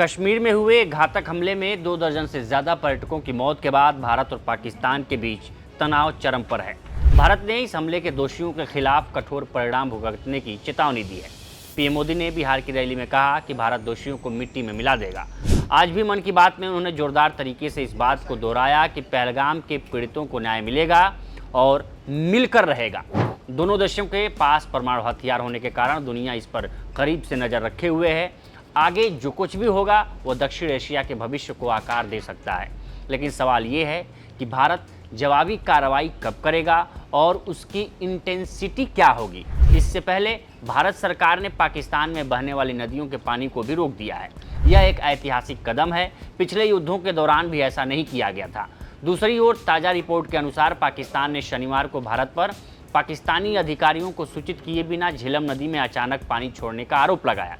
कश्मीर में हुए घातक हमले में 2 दर्जन से ज्यादा पर्यटकों की मौत के बाद भारत और पाकिस्तान के बीच तनाव चरम पर है। भारत ने इस हमले के दोषियों के खिलाफ कठोर परिणाम भुगतने की चेतावनी दी है। पीएम मोदी ने बिहार की रैली में कहा कि भारत दोषियों को मिट्टी में मिला देगा। आज भी मन की बात में उन्होंने जोरदार तरीके से इस बात को दोहराया कि पहलगाम के पीड़ितों को न्याय मिलेगा और मिलकर रहेगा। दोनों देशों के पास परमाणु हथियार होने के कारण दुनिया इस पर करीब से नजर रखे हुए है। आगे जो कुछ भी होगा वो दक्षिण एशिया के भविष्य को आकार दे सकता है, लेकिन सवाल ये है कि भारत जवाबी कार्रवाई कब करेगा और उसकी इंटेंसिटी क्या होगी। इससे पहले भारत सरकार ने पाकिस्तान में बहने वाली नदियों के पानी को भी रोक दिया है। यह एक ऐतिहासिक कदम है। पिछले युद्धों के दौरान भी ऐसा नहीं किया गया था। दूसरी ओर ताज़ा रिपोर्ट के अनुसार पाकिस्तान ने शनिवार को भारत पर पाकिस्तानी अधिकारियों को सूचित किए बिना झेलम नदी में अचानक पानी छोड़ने का आरोप लगाया।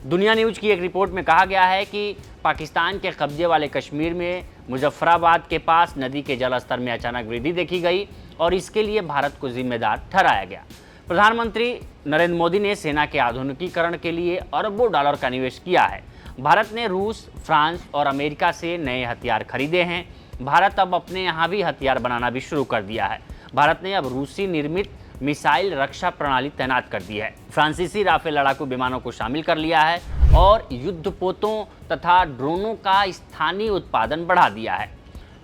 दुनिया न्यूज़ की एक रिपोर्ट में कहा गया है कि पाकिस्तान के कब्जे वाले कश्मीर में मुजफ्फराबाद के पास नदी के जल स्तर में अचानक वृद्धि देखी गई और इसके लिए भारत को जिम्मेदार ठहराया गया। प्रधानमंत्री नरेंद्र मोदी ने सेना के आधुनिकीकरण के लिए अरबों डॉलर का निवेश किया है। भारत ने रूस, फ्रांस और अमेरिका से नए हथियार खरीदे हैं। भारत अब अपने यहाँ भी हथियार बनाना भी शुरू कर दिया है। भारत ने अब रूसी निर्मित मिसाइल रक्षा प्रणाली तैनात कर दी है। फ्रांसीसी राफेल लड़ाकू विमानों को शामिल कर लिया है और युद्धपोतों तथा ड्रोनों का स्थानीय उत्पादन बढ़ा दिया है।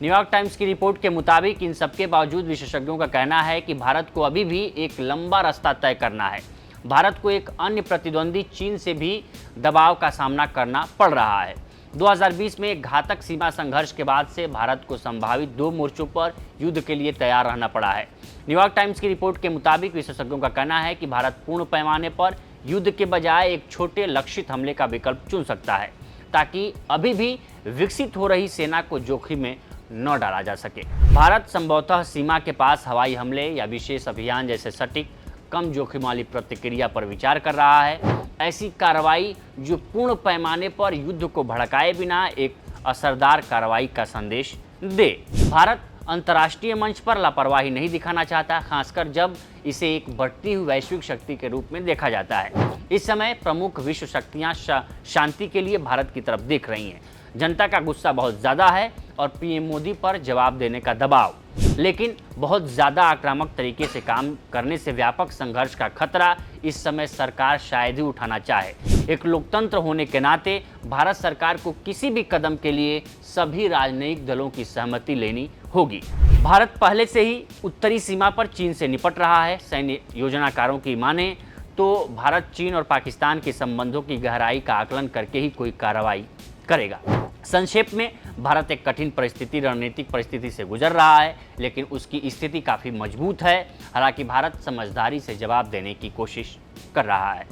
न्यूयॉर्क टाइम्स की रिपोर्ट के मुताबिक इन सबके बावजूद विशेषज्ञों का कहना है कि भारत को अभी भी एक लंबा रास्ता तय करना है। भारत को एक अन्य प्रतिद्वंदी चीन से भी दबाव का सामना करना पड़ रहा है। 2020 में घातक सीमा संघर्ष के बाद से भारत को संभावित 2 मोर्चों पर युद्ध के लिए तैयार रहना पड़ा है। न्यूयॉर्क टाइम्स की रिपोर्ट के मुताबिक विशेषज्ञों का कहना है कि भारत पूर्ण पैमाने पर युद्ध के बजाय एक छोटे लक्षित हमले का विकल्प चुन सकता है, ताकि अभी भी विकसित हो रही सेना को जोखिम में न डाला जा सके। भारत संभवतः सीमा के पास हवाई हमले या विशेष अभियान जैसे सटीक कम जोखिम वाली प्रतिक्रिया पर विचार कर रहा है। ऐसी कार्रवाई जो पूर्ण पैमाने पर युद्ध को भड़काए बिना एक असरदार कार्रवाई का संदेश दे। भारत अंतर्राष्ट्रीय मंच पर लापरवाही नहीं दिखाना चाहता, खासकर जब इसे एक बढ़ती हुई वैश्विक शक्ति के रूप में देखा जाता है। इस समय प्रमुख विश्व शक्तियां शांति के लिए भारत की तरफ देख रही हैं। जनता का गुस्सा बहुत ज़्यादा है और पीएम मोदी पर जवाब देने का दबाव, लेकिन बहुत ज़्यादा आक्रामक तरीके से काम करने से व्यापक संघर्ष का खतरा इस समय सरकार शायद ही उठाना चाहे। एक लोकतंत्र होने के नाते भारत सरकार को किसी भी कदम के लिए सभी राजनयिक दलों की सहमति लेनी होगी। भारत पहले से ही उत्तरी सीमा पर चीन से निपट रहा है। सैन्य योजनाकारों की माने तो भारत चीन और पाकिस्तान के संबंधों की गहराई का आकलन करके ही कोई कार्रवाई करेगा। संक्षेप में, भारत एक कठिन रणनीतिक परिस्थिति से गुजर रहा है, लेकिन उसकी स्थिति काफ़ी मजबूत है। हालांकि भारत समझदारी से जवाब देने की कोशिश कर रहा है।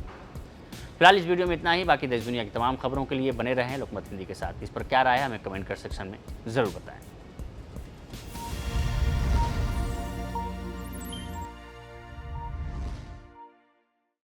फिलहाल इस वीडियो में इतना ही। बाकी देश दुनिया की तमाम खबरों के लिए बने रहें लोकमत हिंदी के साथ। इस पर क्या राय है हमें कमेंट कर सेक्शन में ज़रूर बताएं।